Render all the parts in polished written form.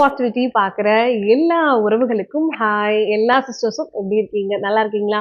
Positivity பார்க்குற எல்லா உறவுகளுக்கும் ஹாய். எல்லா சிஸ்டர்ஸும் எப்படி இருக்கீங்க? நல்லா இருக்கீங்களா?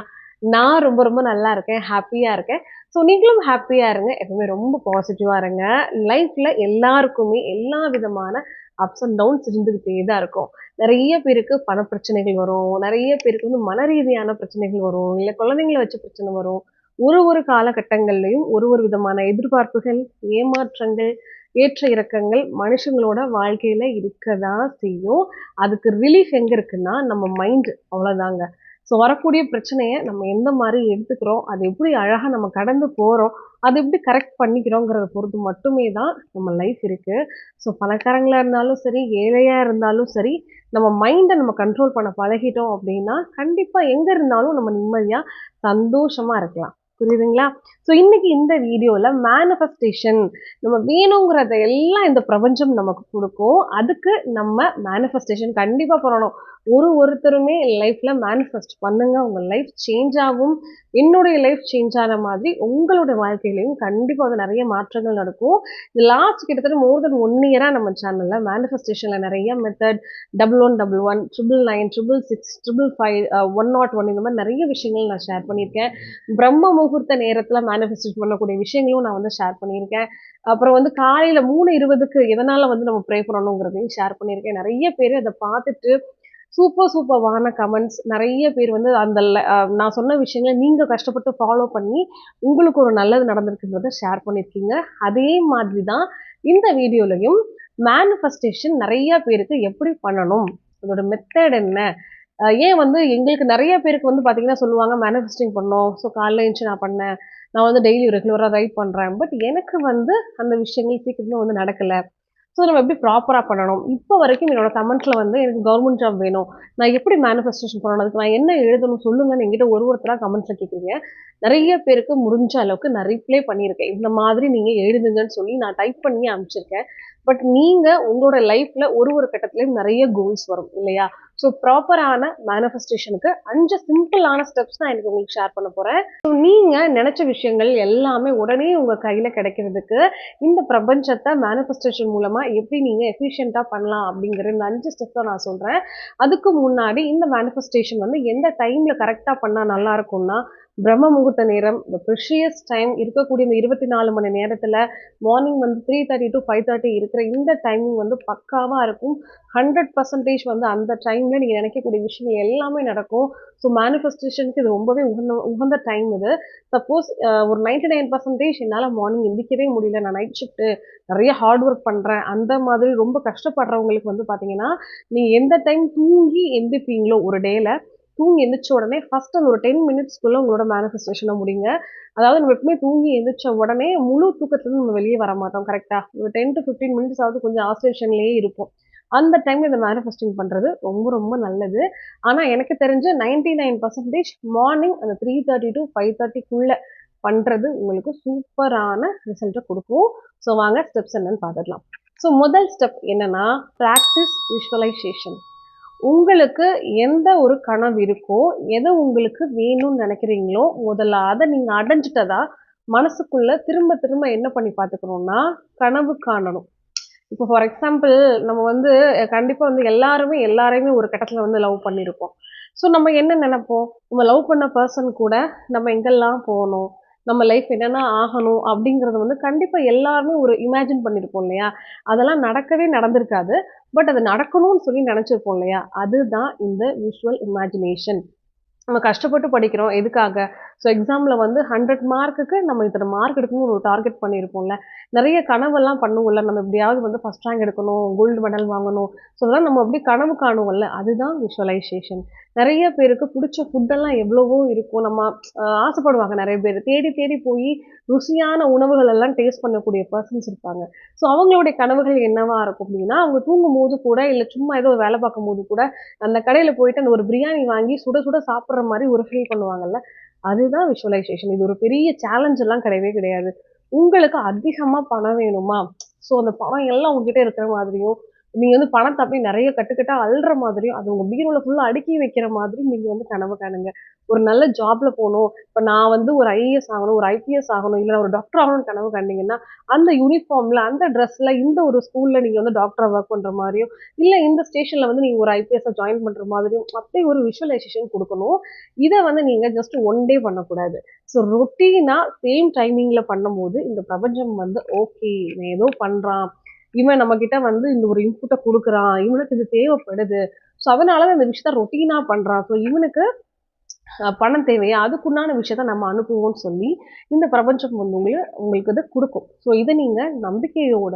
நான் ரொம்ப ரொம்ப நல்லா இருக்கேன். ஹாப்பியா இருக்கேன். ஸோ நீங்களும் ஹாப்பியா இருங்க. எப்பவுமே ரொம்ப பாசிட்டிவா இருங்க. லைஃப்ல எல்லாருக்குமே எல்லா விதமான அப்ஸ் அண்ட் டவுன்ஸ் இருந்துகிட்டே தான் இருக்கும். நெறைய பேருக்கு பண பிரச்சனைகள் வரும். நெறைய பேருக்கு வந்து மன ரீதியான பிரச்சனைகள் வரும். இல்ல குழந்தைங்கள வச்சு பிரச்சனை வரும். ஒரு ஒரு காலகட்டங்கள்லயும் ஒரு ஒரு விதமான எதிர்பார்ப்புகள், ஏமாற்றங்கள், ஏற்ற இறக்கங்கள் மனுஷங்களோட வாழ்க்கையில இருக்கதான் செய்யும். அதுக்கு ரிலீஃப் எங்க இருக்குன்னா, நம்ம மைண்ட் அவ்வளோதாங்க. ஸோ வரக்கூடிய பிரச்சனைய நம்ம எந்த மாரி எடுத்துக்கிறோம், அது எப்படி அழகா நம்ம கடந்து போறோம், அத எப்படி கரெக்ட் பண்ணிக்கிறோங்கிறத பொறுத்து மட்டுமே தான் நம்ம லைஃப் இருக்கு. ஸோ பணக்காரங்களா இருந்தாலும் சரி, ஏழையா இருந்தாலும் சரி, நம்ம மைண்ட நம்ம கண்ட்ரோல் பண்ண பழகிட்டோம் அப்படின்னா, கண்டிப்பா எங்க இருந்தாலும் நம்ம நிம்மதியா, சந்தோஷமா இருக்கலாம். புரியுதுங்களா? ஸோ இன்னைக்கு இந்த வீடியோல மேனிஃபெஸ்டேஷன் நம்ம வேணுங்கிறத எல்லாம் இந்த பிரபஞ்சம் நமக்கு குடுக்கும். அதுக்கு நம்ம மேனிஃபெஸ்டேஷன் கண்டிப்பா பண்ணணும். ஒருத்தருமே லைஃப்ல மேனிஃபெஸ்ட் பண்ணுங்க. உங்க லைஃப் சேஞ்ச் ஆகும். என்னுடைய லைஃப் சேஞ்ச் ஆன மாதிரி உங்களோட வாழ்க்கையிலயும் கண்டிப்பா வந்து நெறைய மாற்றங்கள் நடக்கும். இது லாஸ்ட் கிட்டத்தட்ட மோர் தென் 1 இயரா நம்ம சேனல்ல மேனிஃபெஸ்டேஷன்ல நெறைய மெத்தட் 1111, 999, 666, 101 இந்த மாரி நெறைய விஷயங்கள் நான் ஷேர் பண்ணியிருக்கேன். பிரம்ம முகூர்த்த நேரத்துல மேனிஃபெஸ்டேஷன் பண்ணக்கூடிய விஷயங்களும் நான் வந்து ஷேர் பண்ணியிருக்கேன். அப்புறம் வந்து காலையில 3:20க்கு எதனால வந்து நம்ம ப்ரே பண்ணணுங்கிறதையும் ஷேர் பண்ணியிருக்கேன். நெறைய பேரு அத பார்த்துட்டு சூப்பர்வான கமெண்ட்ஸ் நெறைய பேர் வந்து அந்த நான் சொன்ன விஷயங்கள நீங்க கஷ்டப்பட்டு ஃபாலோ பண்ணி, உங்களுக்கு ஒரு நல்லது நடந்திருக்குன்றத ஷேர் பண்ணியிருக்கீங்க. அதே மாதிரி தான் இந்த வீடியோலயும் மேனிஃபெஸ்டேஷன் நெறைய பேருக்கு எப்படி பண்ணணும்? அதோட மெத்தட் என்ன? ஏன் வந்து எங்களுக்கு நெறைய பேருக்கு வந்து பார்த்தீங்கன்னா சொல்லுவாங்க, மேனிஃபெஸ்டிங் பண்ணோம். ஸோ காலைல எந்திச்சு நான் பண்ணேன். நான் வந்து டெய்லி ரெகுலரா ரைட் பண்றேன். பட் எனக்கு வந்து அந்த விஷயங்கள் சீக்கிரமே வந்து நடக்கல. ஸோ நம்ம எப்படி ப்ராப்பரா பண்ணணும்? இப்போ வரைக்கும் என்னோட கமெண்ட்ஸ்ல வந்து எனக்கு கவர்மெண்ட் ஜாப் வேணும். நான் எப்படி மேனிஃபெஸ்டேஷன் பண்ணணும்? அதுக்கு நான் என்ன எழுதணும் சொல்லுங்கன்னு என்கிட்ட ஒருத்தரா கமெண்ட்ஸ்ல கேட்குறீங்க. நெறைய பேருக்கு முடிஞ்ச அளவுக்கு நான் ரிப்ளை பண்ணியிருக்கேன். இந்த மாதிரி நீங்க எழுதுங்கன்னு சொல்லி நான் டைப் பண்ணி அனுப்பிச்சிருக்கேன். பட் நீங்க உங்களோட லைஃப்ல ஒரு கட்டத்திலயும் நெறைய கோல்ஸ் வரும் இல்லையா? ஸோ ப்ராப்பரான மேனிஃபெஸ்டேஷனுக்கு 5 சிம்பிளான ஸ்டெப்ஸ் நான் இன்னைக்கு உங்களுக்கு ஷேர் பண்ண போறேன். ஸோ நீங்க நெனச்ச விஷயங்கள் எல்லாமே உடனே உங்க கையில கிடைக்கிறதுக்கு இந்த பிரபஞ்சத்த மேனிஃபெஸ்டேஷன் மூலமா எப்படி நீங்க எஃபிஷியன்ட்டா பண்ணலாம் அப்படிங்கிற இந்த 5 ஸ்டெப்ஸ நான் சொல்றேன். அதுக்கு முன்னாடி இந்த மேனிஃபெஸ்டேஷன் வந்து எந்த டைம்ல கரெக்ட்டா பண்ணா நல்லா இருக்கும்னா, பிரம்ம முகூர்த்த நேரம், இந்த ப்ரெஷியஸ் டைம் இருக்கக்கூடிய இந்த 24 மணி நேரத்துல மார்னிங் வந்து 3:30 to 5:30 இருக்கிற இந்த டைமிங் வந்து பக்காவா இருக்கும். 100% வந்து அந்த டைம்ல நீங்க நினைக்கக்கூடிய விஷயங்கள் எல்லாமே நடக்கும். ஸோ மேனிஃபெஸ்டேஷனுக்கு இது ரொம்பவே உகந்த டைம் இது. சப்போஸ் ஒரு 99% என்னால மார்னிங் எந்திரிக்கவே முடியல. நான் நைட் ஷிஃப்ட் நெறைய ஹார்ட் ஒர்க் பண்றேன். அந்த மாதிரி ரொம்ப கஷ்டப்படுறவங்களுக்கு வந்து பார்த்தீங்கன்னா, நீங்க எந்த டைம் தூங்கி எந்திரிப்பீங்களோ ஒரு டேல, தூங்கி எந்திரிச்ச உடனே ஃபர்ஸ்ட் அந்த ஒரு 10 மினிட்ஸ்க்குள்ள உங்களோட மேனிஃபெஸ்டேஷன முடிங்க. அதாவது நம்ம எப்பவுமே தூங்கி எந்திரிச்ச உடனே முழு தூக்கத்துலருந்து நம்ம வெளிய வர மாட்டோம். கரெக்ட்டா? ஒரு 10 to 15 மினிட்ஸ் ஆவது கொஞ்சம் ஆசிலேஷன்லயே இருப்போம். அந்த டைம்ல இந்த மேனிஃபெஸ்டிங் பண்றது ரொம்ப ரொம்ப நல்லது. ஆனா எனக்கு தெரிஞ்சு 99% மார்னிங் அந்த 3:30 to 5:30க்குள்ள பண்றது உங்களுக்கு சூப்பரான ரிசல்ட்ட குடுக்கும். ஸோ வாங்க ஸ்டெப்ஸ் என்னன்னு பார்த்துடலாம். ஸோ முதல் ஸ்டெப் என்னன்னா, பிராக்டிஸ் விஷுவலைசேஷன். உங்களுக்கு எந்த ஒரு கனவு இருக்கோ, எது உங்களுக்கு வேணும்னு நினைக்கிறீங்களோ, முதல்ல அத நீங்க அடைஞ்சுட்டதா மனசுக்குள்ள திரும்ப திரும்ப என்ன பண்ணி பார்த்துக்கணும்னா, கனவு காணணும். இப்போ ஃபார் எக்ஸாம்பிள் நம்ம வந்து கண்டிப்பா வந்து எல்லாருமே எல்லாரையுமே ஒரு கட்டத்துல வந்து லவ் பண்ணியிருப்போம். ஸோ நம்ம என்ன நெனைப்போம்? நம்ம லவ் பண்ண பெர்சன் கூட நம்ம எங்கெல்லாம் போணும்? நம்ம லைஃப் என்னென்ன ஆகணும்? அப்படிங்கிறத வந்து கண்டிப்பா எல்லாருமே ஒரு இமேஜின் பண்ணியிருப்போம் இல்லையா? அதெல்லாம் நடக்கவே நடந்திருக்காது. பட் அது நடக்கணும்னு சொல்லி நெனைச்சிருப்போம் இல்லையா? அதுதான் இந்த விஷுவல் இமேஜினேஷன். நம்ம கஷ்டப்பட்டு படிக்கிறோம். எதுக்காக? ஸோ எக்ஸாம்ல வந்து 100 மார்க்குக்கு நம்ம இத்தன மார்க் எடுக்கணும்னு ஒரு டார்கெட் பண்ணியிருப்போம்ல. நெறைய கனவெல்லாம் பண்ணுவோம்ல. நம்ம எப்படியாவது வந்து ஃபர்ஸ்ட் ரேங்க் எடுக்கணும், கோல்டு மெடல் வாங்கணும். ஸோ அதெல்லாம் நம்ம அப்படியே கனவு காணுவோம்ல. அதுதான் விஷுவலைசேஷன். நெறைய பேருக்கு புடிச்ச ஃபுட்டெல்லாம் எவ்வளவோ இருக்கும். நம்ம ஆசைப்படுவாங்க நெறைய பேரு. தேடி தேடி போய் ருசியான உணவுகள் எல்லாம் டேஸ்ட் பண்ணக்கூடிய பெர்சன்ஸ் இருப்பாங்க. ஸோ அவங்களுடைய கனவுகள் என்னவா இருக்கும் அப்படின்னா, அவங்க தூங்கும்போது கூட, இல்ல சும்மா ஏதோ வேலை பார்க்கும்போது கூட, அந்த கடையில போயிட்டு அந்த ஒரு பிரியாணி வாங்கி சுட சுட சாப்பிடுற மாரி ஒரு ஃபீல் பண்ணுவாங்கல்ல. அதுதான் விஷுவலைசேஷன். இது ஒரு பெரிய சேலஞ்ச் எல்லாம் கிடையவே கிடையாது. உங்களுக்கு அதிகமா பணம் வேணுமா? ஸோ அந்த பணம் எல்லாம் உங்ககிட்ட இருக்கிற மாதிரியும், நீங்க வந்து பணத்த அப்படியே நெறைய கட்டுக்கட்டா அள்ற மாதிரியும், அது உங்க பீரோல ஃபுல்லா அடுக்கி வைக்கிற மாதிரியும் நீங்க வந்து கனவு காணுங்க. ஒரு நல்ல ஜாப்ல போணும். இப்ப நான் வந்து ஒரு ஐஏஎஸ் ஆகணும், ஒரு ஐபிஎஸ் ஆகணும், இல்ல ஒரு டாக்டர் ஆகணும்னு கனவு கண்டீங்கன்னா, அந்த யூனிஃபார்ம்ல, அந்த ட்ரெஸ்ல இந்த ஒரு ஸ்கூல்ல நீங்க வந்து டாக்டரா ஒர்க் பண்ற மாரியும், இல்ல இந்த ஸ்டேஷன்ல வந்து நீங்க ஒரு ஐபிஎஸ்ஸா ஜாயின் பண்ற மாதிரியும், அப்படி ஒரு விஷுவலைசேஷன் குடுக்கணும். இத வந்து நீங்க ஜஸ்ட் ஒன் டே பண்ணக்கூடாது. ஸோ ரொட்டீனா சேம் டைமிங்ல பண்ணும்போது, இந்த பிரபஞ்சம் வந்து ஓகே இவன் ஏதோ பண்றான். இவன் நம்மகிட்ட வந்து இந்த ஒரு இன்புட்ட குடுக்குறான். இவனுக்கு இது தேவைப்படுது. ஸோ அதனால தான் இந்த விஷயத்த ரொட்டீனா பண்றான். ஸோ இவனுக்கு பணம் தேவையா? அதுக்குண்டான விஷயத்த நம்ம அனுப்புவோம்ன்னு சொல்லி, இந்த பிரபஞ்சம் வந்து உங்களுக்கு இத குடுக்கும். ஸோ இத நீங்க நம்பிக்கையோட,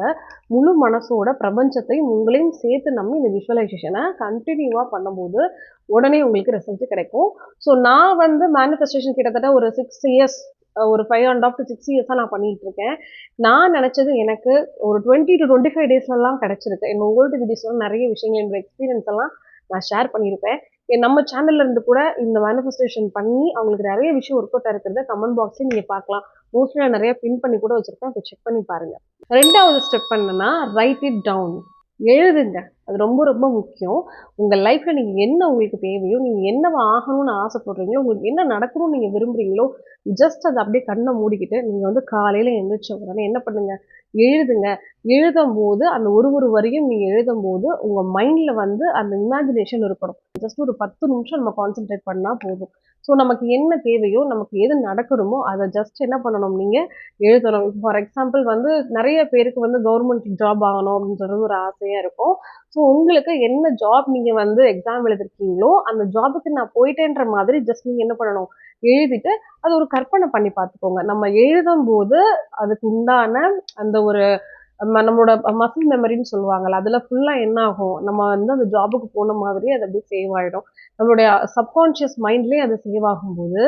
முழு மனசோட பிரபஞ்சத்தையும் உங்களையும் சேர்த்து நம்பி இந்த விஷுவலைசேஷன கன்டினியூவா பண்ணும்போது, உடனே உங்களுக்கு ரிசல்ட் கிடைக்கும். ஸோ நான் வந்து மேனிஃபெஸ்டேஷன் கிட்டத்தட்ட ஒரு 6 இயர்ஸ் ஒரு 5 1/2 to 6 இயர்ஸா நான் பண்ணிட்டு இருக்கேன். நான் நெனச்சது எனக்கு ஒரு 20 to 25 டேஸ்லலாம் கிடைச்சிருக்கு. என்னோட ஓல்டு வீடியோஸ்ல நெறைய விஷயங்கள் என்னோட எக்ஸ்பீரியன்ஸ் எல்லாம் நான் ஷேர் பண்ணியிருப்பேன். நம்ம சேனல்ல இருந்து கூட இந்த மேனிஃபெஸ்டேஷன் பண்ணி அவங்களுக்கு நெறைய விஷயம் ஒர்க் அவுட் ஆயிருக்கிறத கமெண்ட் பாக்ஸ்ல நீங்க பார்க்கலாம். மோஸ்ட்லி நான் நெறைய பின் பண்ணி கூட வச்சிருப்பேன். அத செக் பண்ணி பாருங்க. 2வது ஸ்டெப் என்னன்னா, ரைட் இட் டவுன். எழுதுங்க. அது ரொம்ப ரொம்ப முக்கியம். உங்க லைஃப்ல நீங்க என்ன உங்களுக்கு தேவையோ, நீங்க என்னவா ஆகணும்னு ஆசைப்படுறீங்களோ, உங்களுக்கு என்ன நடக்கணும்னு நீங்க விரும்புறீங்களோ, ஜஸ்ட் அத அப்படியே கண்ண மூடிக்கிட்டு, நீங்க வந்து காலையில எந்திரிச்ச உடனே என்ன பண்ணுங்க, எழுதுங்க. எழுதும்போது அந்த ஒரு ஒரு வரியும் நீங்க எழுதும்போது, உங்க மைண்ட்ல வந்து அந்த இமேஜினேஷன் இருக்கணும். ஜஸ்ட் ஒரு 10 நிமிஷம் நம்ம கான்சன்ட்ரேட் பண்ணா போதும். ஸோ நமக்கு என்ன தேவையோ, நமக்கு எது நடக்கணுமோ, அத ஜஸ்ட் என்ன பண்ணணும் நீங்க எழுதணும். ஃபார் எக்ஸாம்பிள் வந்து நெறைய பேருக்கு வந்து கவர்மெண்ட் ஜாப் ஆகணும் அப்படின்றது ஒரு ஆசையா இருக்கும். ஸோ உங்களுக்கு என்ன ஜாப் நீங்க வந்து எக்ஸாம் எழுதிருக்கீங்களோ, அந்த ஜாபுக்கு நான் போயிட்டேன்ற மாதிரி ஜஸ்ட் நீங்க என்ன பண்ணணும், எழுதிட்டு அது ஒரு கற்பனை பண்ணி பார்த்துக்கோங்க. நம்ம எழுதும்போது அதுக்கு உண்டான அந்த ஒரு நம்மளோட மசில் மெமரின்னு சொல்லுவாங்கல்ல, அதுல ஃபுல்லா என்ன ஆகும், நம்ம வந்து அந்த ஜாபுக்கு போன மாதிரியே அது அப்படியே சேவ் ஆயிடும். நம்மளுடைய சப்கான்ஷியஸ் மைண்ட்லயே அது சேவ் ஆகும்போது,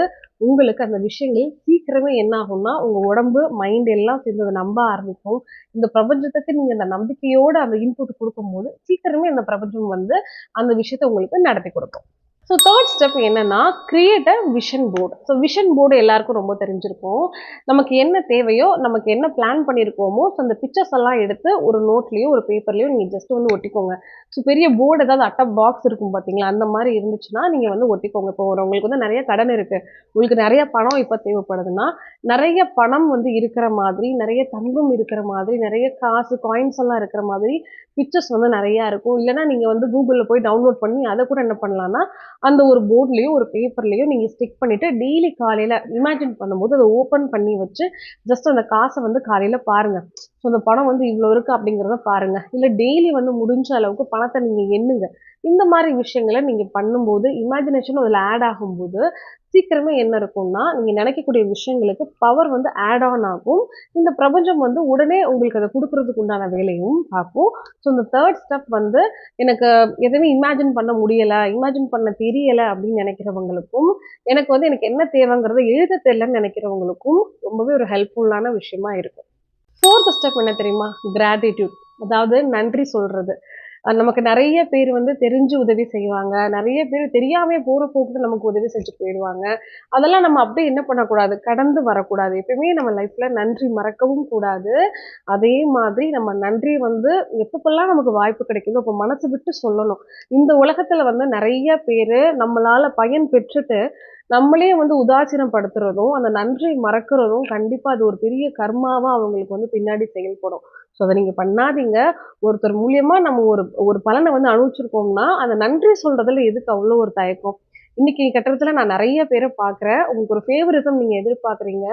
உங்களுக்கு அந்த விஷயங்கள் சீக்கிரமே என்ன ஆகும்னா, உங்க உடம்பு, மைண்ட் எல்லாம் சேர்ந்து அத நம்ப ஆரம்பிக்கும். இந்த பிரபஞ்சத்துக்கு நீங்க அந்த நம்பிக்கையோட அந்த இன்புட் குடுக்கும்போது, சீக்கிரமே அந்த பிரபஞ்சம் வந்து அந்த விஷயத்த உங்களுக்கு நடத்தி குடுக்கும். ஸோ 3 ஸ்டெப் என்னன்னா, create a vision board. So vision board எல்லாருக்கும் ரொம்ப தெரிஞ்சிருக்கும். நமக்கு என்ன தேவையோ, நமக்கு என்ன பிளான் பண்ணியிருக்கோமோ, ஸோ அந்த பிக்சர்ஸ் எல்லாம் எடுத்து ஒரு நோட்லயோ, ஒரு பேப்பர்லயோ நீங்க ஜஸ்ட் வந்து ஒட்டிக்கோங்க. ஸோ பெரிய போர்டு ஏதாவது அட்ட பாக்ஸ் இருக்கும் பார்த்தீங்களா, அந்த மாரி இருந்துச்சுன்னா, நீங்க வந்து ஒட்டிக்கோங்க. இப்போ உங்களுக்கு வந்து நெறைய கடன் இருக்கு. உங்களுக்கு நெறைய பணம் இப்ப தேவைப்படுதுன்னா, நெறைய பணம் வந்து இருக்கிற மாதிரி, நெறைய தங்கம் இருக்கிற மாதிரி, நெறைய காசு, காயின்ஸ் எல்லாம் இருக்கிற மாதிரி பிக்சர்ஸ் வந்து நெறையா இருக்கும். இல்லன்னா நீங்க வந்து Googleல போய் டவுன்லோட் பண்ணி அத கூட என்ன பண்ணலாம்னா, அந்த ஒரு போர்ட்லயோ, ஒரு பேப்பர்லயோ நீங்க ஸ்டிக் பண்ணிட்டு டெய்லி காலையில இமேஜின் பண்ணும்போது அத ஓப்பன் பண்ணி வச்சு, ஜஸ்ட் அந்த காச வந்து காலையில பாருங்க. ஸோ அந்த பணம் வந்து இவ்ளோ இருக்கு அப்படிங்கிறத பாருங்க. இல்ல டெய்லி வந்து முடிஞ்ச அளவுக்கு பணத்த நீங்க எண்ணுங்க. இந்த மாரி விஷயங்கள நீங்க பண்ணும்போது, இமேஜினேஷனும் அதுல ஆட் ஆகும்போது, சீக்கிரமே என்ன இருக்கும்னா, நீங்க நினைக்கக்கூடிய விஷயங்களுக்கு பவர் வந்து ஆட் ஆன் ஆகும். இந்த பிரபஞ்சம் வந்து உடனே உங்களுக்கு அத குடுக்குறதுக்கு உண்டான வேலையும் பார்க்கும். ஸோ இந்த 3 ஸ்டெப் வந்து எனக்கு எதுவுமே இமேஜின் பண்ண முடியல, இமேஜின் பண்ண தெரியல அப்படின்னு நினைக்கிறவங்களுக்கும், எனக்கு என்ன தேவைங்கிறத எழுத தெரியலன்னு நினைக்கிறவங்களுக்கும் ரொம்பவே ஒரு ஹெல்ப்ஃபுல்லான விஷயமா இருக்கும். 4த் ஸ்டெப் என்ன தெரியுமா? கிராட்டிட்யூட். அதாவது நன்றி சொல்றது. நமக்கு நெறைய பேர் வந்து தெரிஞ்சு உதவி செய்வாங்க. நெறைய பேர் தெரியாமயே போற போக்குல நமக்கு உதவி செஞ்சுட்டு போயிடுவாங்க. அதெல்லாம் நம்ம அப்படியே என்ன பண்ணக்கூடாது, கடந்து வரக்கூடாது. எப்பயுமே நம்ம லைஃப்ல நன்றி மறக்கவும் கூடாது. அதே மாதிரி நம்ம நன்றி வந்து எப்பப்பலாம் நமக்கு வாய்ப்பு கிடைக்குதோ, அப்ப மனசு விட்டு சொல்லணும். இந்த உலகத்துல வந்து நெறைய பேரு நம்மளால பயன் பெற்றுட்டு, நம்மளே வந்து உதாசீனப்படுத்துறதும், அந்த நன்றி மறக்கிறதும் கண்டிப்பா அது ஒரு பெரிய கர்மாவா அவங்களுக்கு வந்து பின்னாடி செயல்படும். ஸோ அத நீங்க பண்ணாதீங்க. ஒருத்தர் மூலியமா நம்ம ஒரு ஒரு பலன வந்து அனுபவிச்சிருக்கோம்னா, அந்த நன்றி சொல்றதுல எதுக்கு அவ்ளோ ஒரு தயக்கம்? இன்னைக்கு கட்டத்துல நான் நெறைய பேர பார்க்குறேன். உங்களுக்கு ஒரு ஃபேவரிசம் நீங்க எதிர்பார்க்குறீங்க.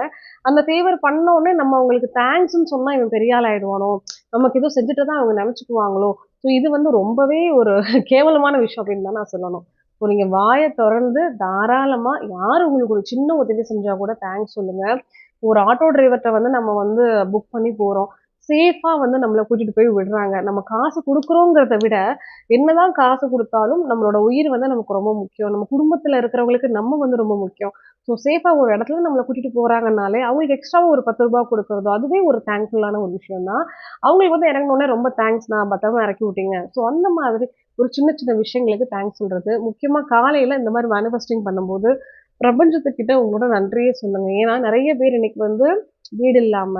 அந்த ஃபேவர் பண்ணோனே நம்ம அவங்களுக்கு தேங்க்ஸ்ன்னு சொன்னா இவன் பெரிய ஆள் ஆயிடுவானோ! நமக்கு ஏதோ செஞ்சுட்டு தான் அவங்க நெனச்சுக்குவாங்களோ! ஸோ இது வந்து ரொம்பவே ஒரு கேவலமான விஷயம் அப்படின்னு தான் நான் சொல்லணும். ஸோ நீங்க வாய தொறந்து தாராளமா யார் உங்களுக்கு ஒரு சின்ன உதவி செஞ்சா கூட தேங்க்ஸ் சொல்லுங்க. ஒரு ஆட்டோ டிரைவர்ட்ட வந்து நம்ம வந்து புக் பண்ணி போறோம். சேஃபா வந்து நம்மள கூட்டிட்டு போய் விடுறாங்க. நம்ம காசு குடுக்குறோங்கிறத விட, என்னதான் காசு குடுத்தாலும் நம்மளோட உயிர் வந்து நமக்கு ரொம்ப முக்கியம். நம்ம குடும்பத்துல இருக்கிறவங்களுக்கு நம்ம வந்து ரொம்ப முக்கியம். ஸோ சேஃபா ஒரு இடத்துல நம்மள கூட்டிட்டு போறாங்கன்னாலே, அவங்களுக்கு எக்ஸ்ட்ராவா ஒரு ரூ. 10 குடுக்குறதோ, அதுவே ஒரு தேங்க்ஃபுல்லான ஒரு விஷயம் தான். அவங்களுக்கு வந்து இறங்குனோனே ரொம்ப தேங்க்ஸ்ண்ணா, பத்திரமா இறக்கி விட்டீங்க. ஸோ அந்த மாதிரி ஒரு சின்ன சின்ன விஷயங்களுக்கு தேங்க்ஸ் சொல்றது. முக்கியமா காலையில இந்த மாரி மேனிஃபெஸ்டிங் பண்ணும்போது, பிரபஞ்சத்துக்கிட்ட உங்களோட நன்றியே சொல்லுங்க. ஏன்னா நெறைய பேர் இன்னைக்கு வந்து வீடு இல்லாம,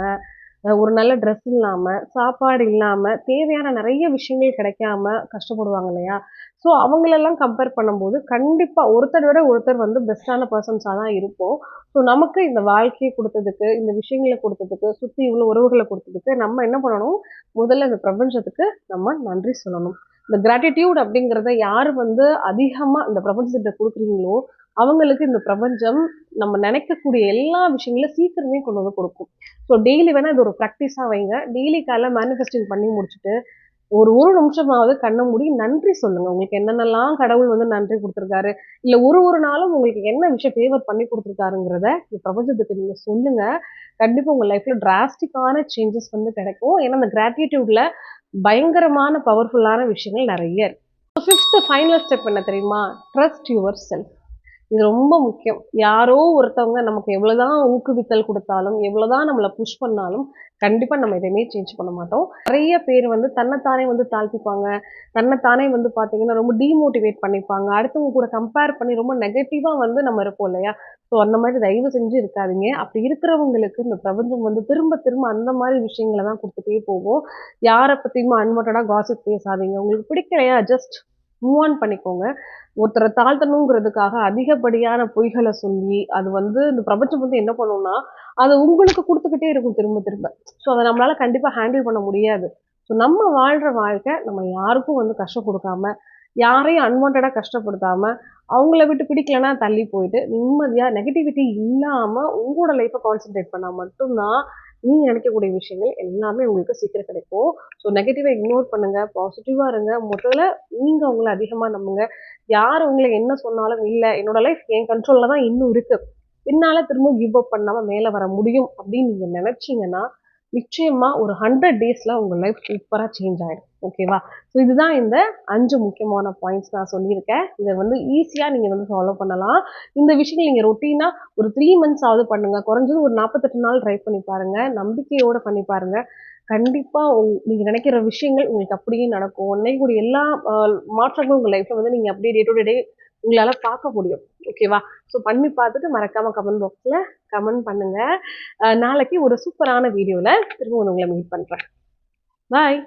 ஒரு நல்ல ட்ரெஸ் இல்லாம, சாப்பாடு இல்லாம, தேவையான நெறைய விஷயங்கள் கிடைக்காம கஷ்டப்படுவாங்க இல்லையா? ஸோ அவங்களெல்லாம் கம்பேர் பண்ணும்போது, கண்டிப்பா ஒருத்தர விட ஒருத்தர் வந்து பெஸ்ட்டான பெர்சன்ஸா தான் இருப்போம். ஸோ நமக்கு இந்த வாழ்க்கைய குடுத்ததுக்கு, இந்த விஷயங்கள குடுத்ததுக்கு, சுத்தி உள்ள உறவுகள குடுத்ததுக்கு, நம்ம என்ன பண்ணணும்? முதல்ல இந்த பிரபஞ்சத்துக்கு நம்ம நன்றி சொல்லணும். இந்த கிராட்டிட்யூட் அப்படிங்கிறத யாரு வந்து அதிகமா இந்த பிரபஞ்சத்திட்ட குடுக்குறீங்களோ, அவங்களுக்கு இந்த பிரபஞ்சம் நம்ம நினைக்கக்கூடிய எல்லா விஷயங்களையும் சீக்கிரமே கொண்டு வந்து குடுக்கும். ஸோ டெய்லி வேணா இது ஒரு பிராக்டிஸா வைங்க. டெய்லி காலைல மேனிஃபெஸ்டிங் பண்ணி முடிச்சுட்டு, ஒரு நிமிஷமாவது கண்ண மூடி நன்றி சொல்லுங்க. உங்களுக்கு என்னென்னலாம் கடவுள் வந்து நன்றி குடுத்துருக்காரு. இல்ல ஒரு நாளும் உங்களுக்கு என்ன விஷயம் ஃபேவர் பண்ணி குடுத்துருக்காருங்கிறத இந்த பிரபஞ்சத்துக்கு நீங்க சொல்லுங்க. கண்டிப்பா உங்க லைஃப்ல டிராஸ்டிக்கான சேஞ்சஸ் வந்து கிடைக்கும். ஏன்னா, இந்த கிராட்டிட்யூட்ல பயங்கரமான பவர்ஃபுல்லான விஷயங்கள் நெறைய இருக்கு. 5த் ஃபைனல் ஸ்டெப் என்ன தெரியுமா? Trust your self. இது ரொம்ப முக்கியம். யாரோ ஒருத்தவங்க நமக்கு எவ்வளவுதான் ஊக்குவித்தல் குடுத்தாலும், எவ்வளவுதான் நம்மள புஷ் பண்ணாலும், கண்டிப்பா நம்ம எதையுமே சேஞ்ச் பண்ண மாட்டோம். நெறைய பேர் வந்து தன்னத்தானே வந்து தாழ்த்திப்பாங்க. தன்னத்தானே வந்து பார்த்தீங்கன்னா, ரொம்ப டீமோட்டிவேட் பண்ணிப்பாங்க. அடுத்தவங்க கூட கம்பேர் பண்ணி ரொம்ப நெகட்டிவா வந்து நம்ம இருப்போம் இல்லையா? ஸோ அந்த மாரி தயவு செஞ்சு இருக்காதீங்க. அப்படி இருக்கிறவங்களுக்கு இந்த பிரபஞ்சம் வந்து திரும்ப திரும்ப அந்த மாரி விஷயங்கள தான் குடுத்துட்டே போகும். யார பத்தியுமே அன்வான்டடா காசிப் பேசாதீங்க. உங்களுக்கு பிடிக்கலையா ஜஸ்ட் மூவ் ஆன் பண்ணிக்கோங்க. ஒருத்தர தாழ்த்தணுங்கிறதுக்காக அதிகப்படியான பொய்கள சொல்லி, அது வந்து இந்த பிரபஞ்சம் வந்து என்ன பண்ணும்னா, அத உங்களுக்கு குடுத்துக்கிட்டே இருக்கும் திரும்ப திரும்ப. ஸோ அத நம்மளால கண்டிப்பா ஹேண்டில் பண்ண முடியாது. ஸோ நம்ம வாழ்ற வாழ்க்கை நம்ம யாருக்கும் வந்து கஷ்டம் குடுக்காம, யாரையும் அன்வான்டடா கஷ்டப்படுத்தாம, அவங்கள விட்டு பிடிக்கலன்னா தள்ளி போயிட்டு, நிம்மதியா நெகட்டிவிட்டி இல்லாம உங்களோட லைஃப்ப கான்சன்ட்ரேட் பண்ணா மட்டும் தான், நீங்க நினைக்கக்கூடிய விஷயங்கள் எல்லாமே உங்களுக்கு சீக்கிரம் கிடைக்கும். ஸோ நெகட்டிவ இக்னோர் பண்ணுங்க. பாசிட்டிவா இருங்க. முதல்ல நீங்க உங்கள அதிகமா நம்புங்க. யார் உங்கள என்ன சொன்னாலும், "இல்ல என்னோட லைஃப் என் கண்ட்ரோல்ல தான் இன்னும் இருக்கு. என்னால திரும்பவும் கிவ் அப் பண்ணாம மேல வர முடியும்." அப்படின்னு நீங்க நெனச்சீங்கன்னா, நிச்சயமா ஒரு 100 டேஸ்ல உங்க லைஃப் சூப்பரா சேஞ்ச் ஆயிடும். ஓகேவா? ஸோ இதுதான் இந்த 5 முக்கியமான பாயிண்ட்ஸ் நான் சொல்லியிருக்கேன். இத வந்து ஈஸியா நீங்க வந்து ஃபாலோ பண்ணலாம். இந்த விஷயங்கள் நீங்க ரொட்டீனா ஒரு 3 மந்த்ஸ் ஆவது பண்ணுங்க. குறைஞ்சது ஒரு 48 நாள் ட்ரை பண்ணி பாருங்க. நம்பிக்கையோட பண்ணி பாருங்க. கண்டிப்பா நீங்க நினைக்கிற விஷயங்கள் உங்களுக்கு அப்படியே நடக்கும். நினைக்கக்கூடிய எல்லா அ மாற்றங்களும் உங்க லைஃப்ல வந்து நீங்க அப்படியே டே டு டே உங்களால பார்க்க முடியும். ஓகேவா? ஸோ பண்ணி பார்த்துட்டு மறக்காம கமெண்ட் பாக்ஸ்ல கமெண்ட் பண்ணுங்க. நாளைக்கு ஒரு சூப்பரான வீடியோல திரும்ப உங்கள மீட் பண்றேன். பாய்.